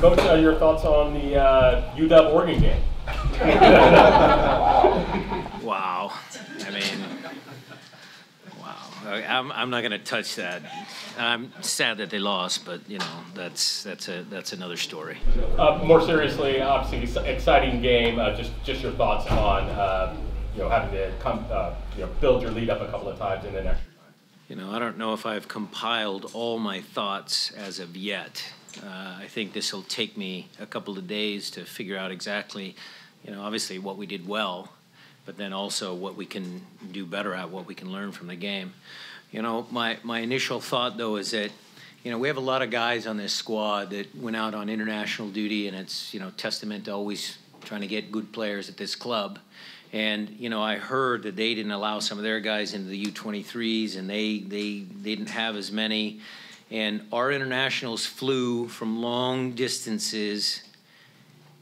Coach, your thoughts on the UW-Oregon game? Wow. I mean, wow. I'm not going to touch that. I'm sad that they lost, but you know that's another story. More seriously, obviously exciting game. Just your thoughts on having to come build your lead up a couple of times and then extra time. You know, I don't know if I've compiled all my thoughts as of yet. I think this will take me a couple of days to figure out exactly, obviously what we did well, but then also what we can do better at, what we can learn from the game. My initial thought, though, is that, we have a lot of guys on this squad that went out on international duty, and it's, testament to always trying to get good players at this club. And, I heard that they didn't allow some of their guys into the U-23s, and they didn't have as many. And our internationals flew from long distances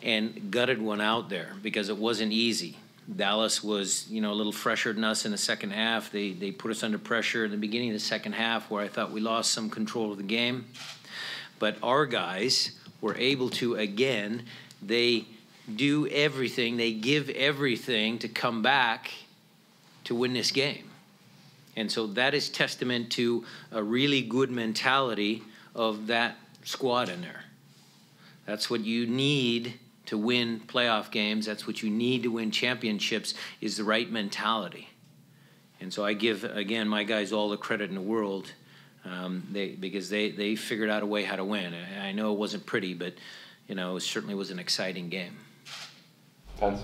and gutted one out there because it wasn't easy. Dallas was, a little fresher than us in the second half. They put us under pressure in the beginning of the second half where I thought we lost some control of the game. But our guys were able to, again, they do everything, they give everything to come back to win this game. And so that is testament to a really good mentality of that squad in there. That's what you need to win playoff games. That's what you need to win championships, is the right mentality. And so I give, again, my guys all the credit in the world because they figured out a way how to win. I know it wasn't pretty, but, it certainly was an exciting game. Pence?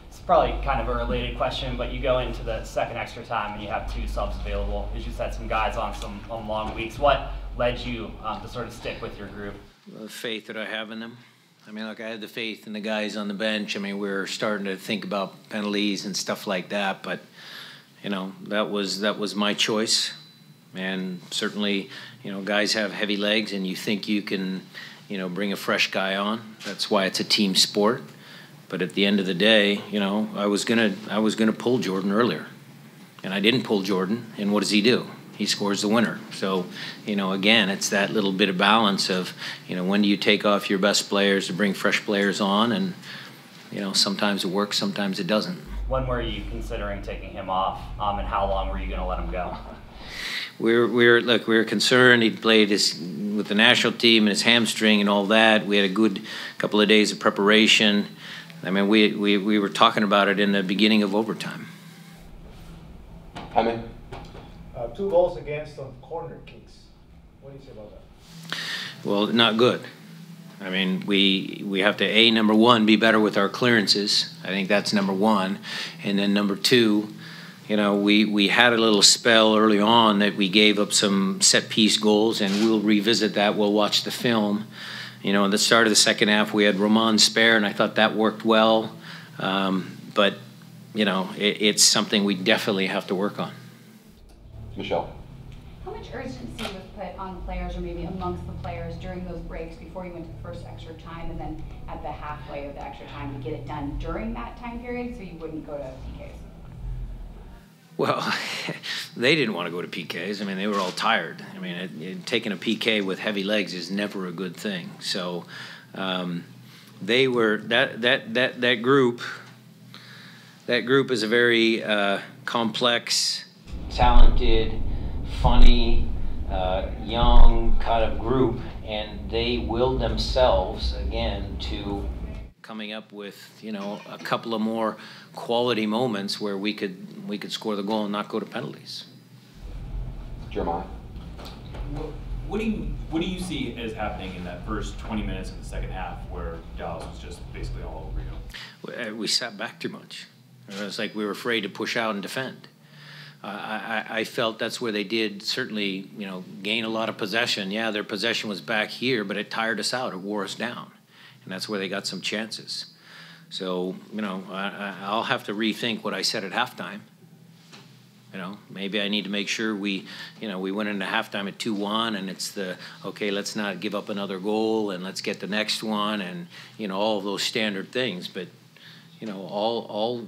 It's probably kind of a related question, but you go into the second extra time and you have 2 subs available. You just had some guys on long weeks. What led you to sort of stick with your group? The faith that I have in them. I mean, look, I had the faith in the guys on the bench. I mean, we were starting to think about penalties and stuff like that, but, that was my choice. And certainly, guys have heavy legs, and you think you can, bring a fresh guy on. That's why it's a team sport. But at the end of the day, I was gonna pull Jordan earlier, and I didn't pull Jordan. And what does he do? He scores the winner. So, again, it's that little bit of balance of, when do you take off your best players to bring fresh players on, and sometimes it works, sometimes it doesn't. When were you considering taking him off, and how long were you going to let him go? We were concerned. He'd played with the national team and his hamstring and all that. We had a good couple of days of preparation. I mean, we were talking about it in the beginning of overtime. Jaime? 2 goals against on corner kicks. What do you say about that? Well, not good. I mean, we have to, number one, be better with our clearances. I think that's number one. And then number 2, we had a little spell early on that we gave up some set-piece goals, and we'll revisit that. We'll watch the film. At the start of the second half, we had Roman spare, and I thought that worked well. But, it's something we definitely have to work on. Michelle? How much urgency was put on the players, or maybe amongst the players, during those breaks before you went to the first extra time, and then at the halfway of the extra time to get it done during that time period so you wouldn't go to PKs? Well, they didn't want to go to PKs. I mean, they were all tired. I mean, taking a PK with heavy legs is never a good thing. So they were that group. That group is a very complex, talented, funny, young kind of group, and they willed themselves again to coming up with a couple of more quality moments where we could score the goal and not go to penalties. Jeremiah? What do you see as happening in that first 20 minutes of the second half where Dallas was just basically all over you? We sat back too much. It was like we were afraid to push out and defend. I felt that's where they did certainly, gain a lot of possession. Yeah, their possession was back here, but it tired us out. It wore us down. And that's where they got some chances. So, I'll have to rethink what I said at halftime. Maybe I need to make sure we went into halftime at 2-1, and it's okay, let's not give up another goal, and let's get the next one, and, all of those standard things. But, I'll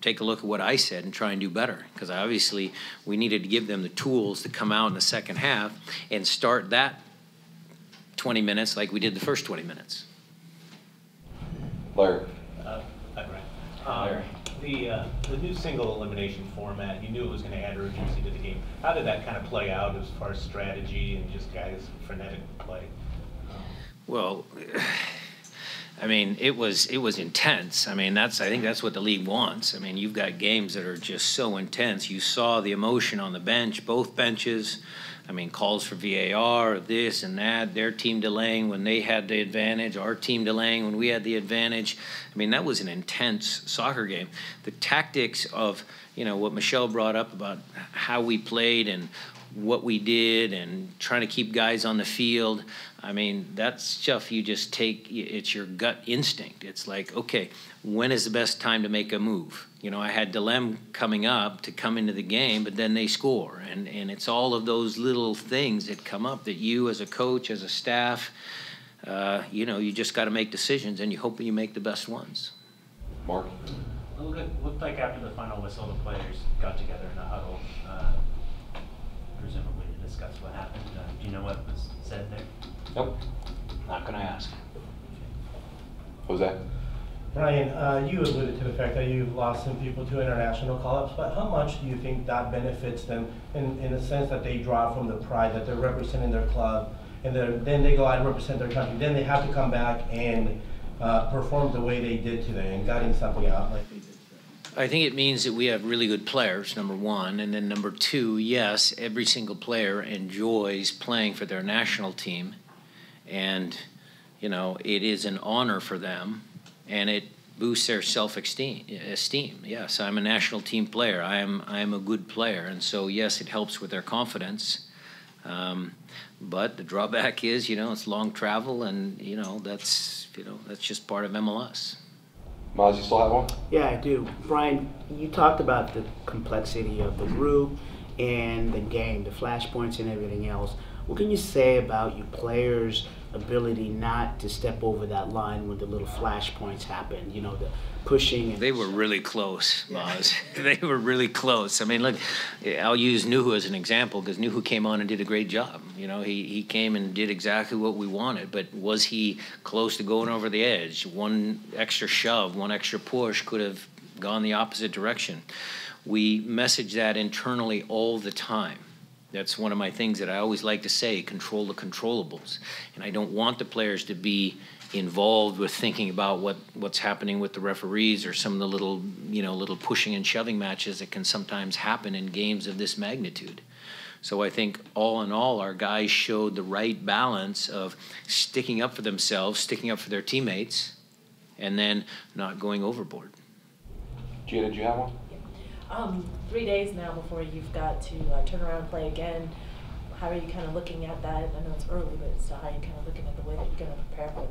take a look at what I said and try and do better, because obviously we needed to give them the tools to come out in the second half and start that 20 minutes like we did the first 20 minutes. Larry. Hi, Brian. The new single elimination format, you knew it was going to add urgency to the game. How did that kind of play out as far as strategy and just guys' frenetic play? Well, I mean, it was intense. I mean, I think that's what the league wants. I mean, you've got games that are just so intense. You saw the emotion on the bench, both benches. I mean, calls for VAR, this and that, their team delaying when they had the advantage, our team delaying when we had the advantage. I mean, that was an intense soccer game. The tactics of, what Michelle brought up about how we played and what we did and trying to keep guys on the field, I mean, that's stuff you just take, it's your gut instinct. It's like, okay, when is the best time to make a move? I had Delem coming up to come into the game, but then they score. And it's all of those little things that come up that you as a coach, as a staff, you just got to make decisions, and you hope you make the best ones. Mark. It looked like after the final whistle, the players got together in a huddle, presumably to discuss what happened. Do you know what was said there? Nope. Not going to ask. Jose. Brian, you alluded to the fact that you've lost some people to international call-ups, but how much do you think that benefits them in the sense that they draw from the pride that they're representing their club, and then they go out and represent their country, then they have to come back and perform the way they did today and gutting something out like they did today? I think it means that we have really good players, number one, and then number two, yes, every single player enjoys playing for their national team, and it is an honor for them. And it boosts their self-esteem. Yes, I'm a national team player. I am a good player, and so yes, it helps with their confidence. But the drawback is, it's long travel, and that's just part of MLS. Maz, you still have one? Yeah, I do. Brian, you talked about the complexity of the group and the game, the flashpoints and everything else. What can you say about your players' ability not to step over that line when the little flashpoints happen? The pushing. They were really close, Maz. They were really close. I mean, look, I'll use Nuhu as an example because Nuhu came on and did a great job. He came and did exactly what we wanted, but was he close to going over the edge? One extra shove, one extra push could have gone the opposite direction. We message that internally all the time. That's one of my things that I always like to say, control the controllables. And I don't want the players to be involved with thinking about what's happening with the referees or some of the little pushing and shoving matches that can sometimes happen in games of this magnitude. So I think all in all, our guys showed the right balance of sticking up for themselves, sticking up for their teammates, and then not going overboard. Gia, did you have one? 3 days now before you've got to turn around and play again. How are you kind of looking at that? I know it's early, but still, how are you kind of looking at the way that you're going to prepare for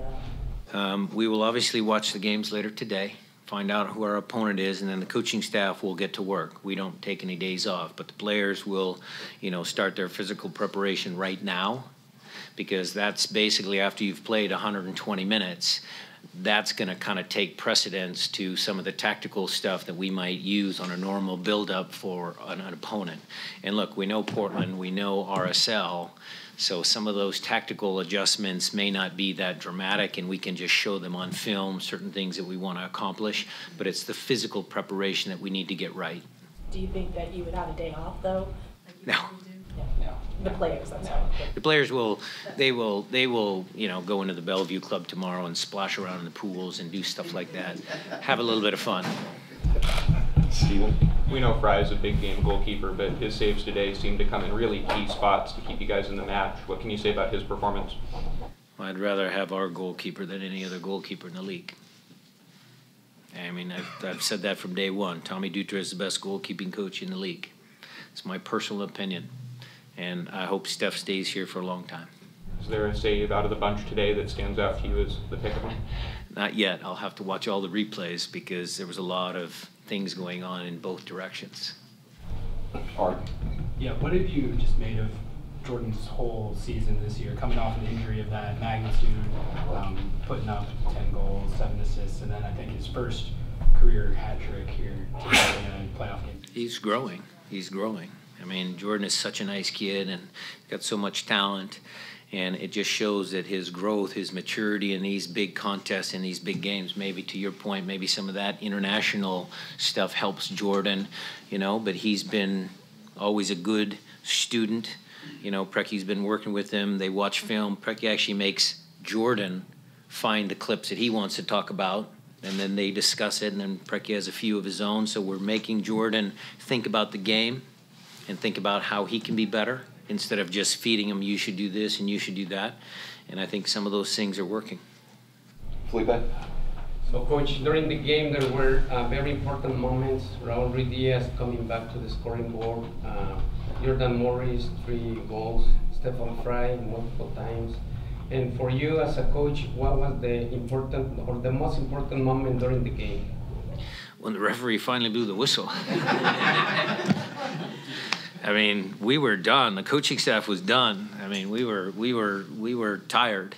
that? We will obviously watch the games later today, find out who our opponent is, and then the coaching staff will get to work. We don't take any days off, but the players will, start their physical preparation right now, because that's basically after you've played 120 minutes. That's going to kind of take precedence to some of the tactical stuff that we might use on a normal build-up for an opponent. And look, we know Portland, we know RSL, so some of those tactical adjustments may not be that dramatic, and we can just show them on film certain things that we want to accomplish, but it's the physical preparation that we need to get right. Do you think that you would have a day off, though? No. No. The players, I'm sorry. The players will go into the Bellevue Club tomorrow and splash around in the pools and do stuff like that. Have a little bit of fun. Steven? We know Fry's a big game goalkeeper, but his saves today seem to come in really key spots to keep you guys in the match. What can you say about his performance? I'd rather have our goalkeeper than any other goalkeeper in the league. I mean, I've said that from day one. Tommy Dutra is the best goalkeeping coach in the league. It's my personal opinion. And I hope Steph stays here for a long time. Is there a save out of the bunch today that stands out to you as the pick of them? Not yet. I'll have to watch all the replays because there was a lot of things going on in both directions. Art. Yeah, what have you just made of Jordan's whole season this year, coming off an injury of that magnitude, putting up 10 goals, 7 assists, and then I think his first career hat trick here today in a playoff game? He's growing. He's growing. I mean, Jordan is such a nice kid and got so much talent. And it just shows that his growth, his maturity in these big contests, in these big games, maybe to your point, maybe some of that international stuff helps Jordan, you know, but he's been always a good student. You know, Precky's been working with him. They watch film. Precky actually makes Jordan find the clips that he wants to talk about, and then they discuss it, and then Precky has a few of his own. So we're making Jordan think about the game and think about how he can be better, instead of just feeding him, you should do this and you should do that. And I think some of those things are working. Felipe? So, Coach, during the game there were very important moments. Raul Ruiz coming back to the scoring board. Jordan Morris, 3 goals. Stefan Fry multiple times. And for you as a coach, what was the important or the most important moment during the game? When the referee finally blew the whistle. I mean, we were done. The coaching staff was done. I mean, we were tired,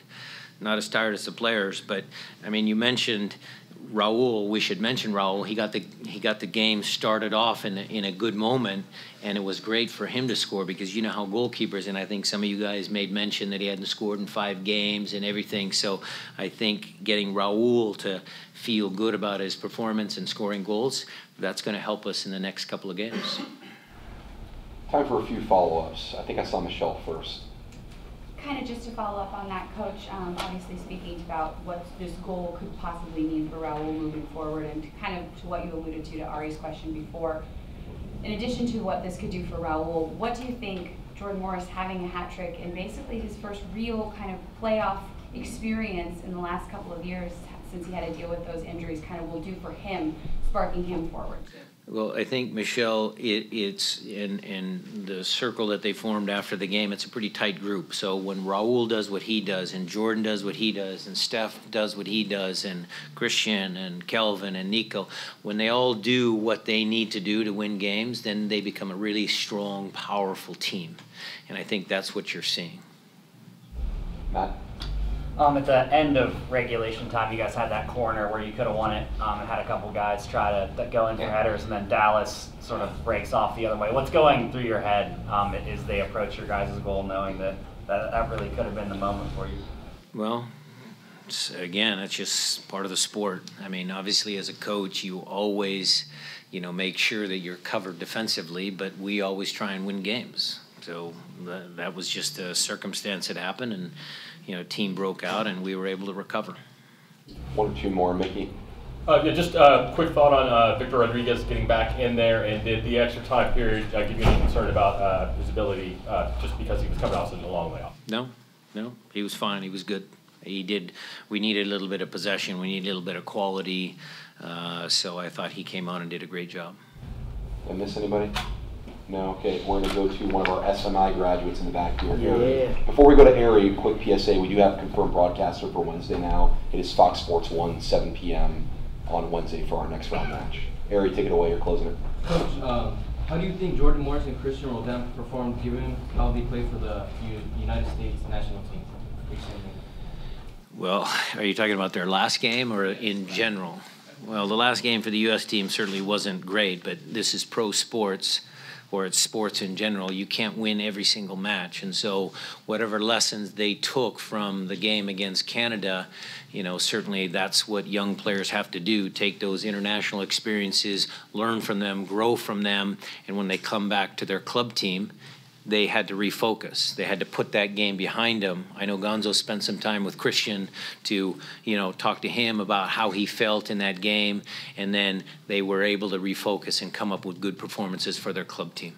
not as tired as the players. But I mean, you mentioned Raul. We should mention Raul. He got the game started off in a good moment, and it was great for him to score, because you know how goalkeepers, and I think some of you guys made mention that he hadn't scored in 5 games and everything. So I think getting Raul to feel good about his performance and scoring goals, that's going to help us in the next couple of games. Time for a few follow-ups. I think I saw Michelle first. Kind of just to follow up on that, Coach, obviously speaking about what this goal could possibly mean for Raul moving forward, and kind of to what you alluded to Ari's question before. In addition to what this could do for Raul, what do you think Jordan Morris having a hat trick and basically his first real kind of playoff experience in the last couple of years, since he had to deal with those injuries, kind of will do for him, sparking him forward? Well, I think, Michelle, it's in the circle that they formed after the game, it's a pretty tight group. So when Raul does what he does, and Jordan does what he does, and Steph does what he does, and Christian and Kelvin and Nico, when they all do what they need to do to win games, then they become a really strong, powerful team. And I think that's what you're seeing. Matt? At the end of regulation time, you guys had that corner where you could have won it, and had a couple guys try to go in for headers, and then Dallas sort of breaks off the other way. What's going through your head as they approach your guys' goal, knowing that really could have been the moment for you? Well, again, it's just part of the sport. I mean, obviously as a coach, you always, you know, make sure that you're covered defensively, but we always try and win games. So that was just a circumstance that happened, and you know, team broke out, and we were able to recover. 1 or 2 more, Mickey. Yeah, just a quick thought on Victor Rodriguez getting back in there, and did the extra time period give you any concern about his ability, just because he was coming off such a long way off? No, he was fine. He was good. We needed a little bit of possession. We needed a little bit of quality. So I thought he came on and did a great job. Did I miss anybody? No? Okay, we're going to go to one of our SMI graduates in the back here. Yeah. Before we go to Ari, quick PSA, we do have a confirmed broadcaster for Wednesday now. It is Fox Sports 1, 7 p.m. on Wednesday for our next round match. Ari, take it away. You're closing it. Coach, how do you think Jordan Morris and Christian will then perform given how they play for the United States national team recently? Well, are you talking about their last game or in general? Well, the last game for the U.S. team certainly wasn't great, but this is pro sports, or it's sports in general. You can't win every single match. And so whatever lessons they took from the game against Canada, you know, certainly that's what young players have to do, take those international experiences, learn from them, grow from them, and when they come back to their club team, they had to refocus. They had to put that game behind them. I know Gonzo spent some time with Christian to, you know, talk to him about how he felt in that game, and then they were able to refocus and come up with good performances for their club team.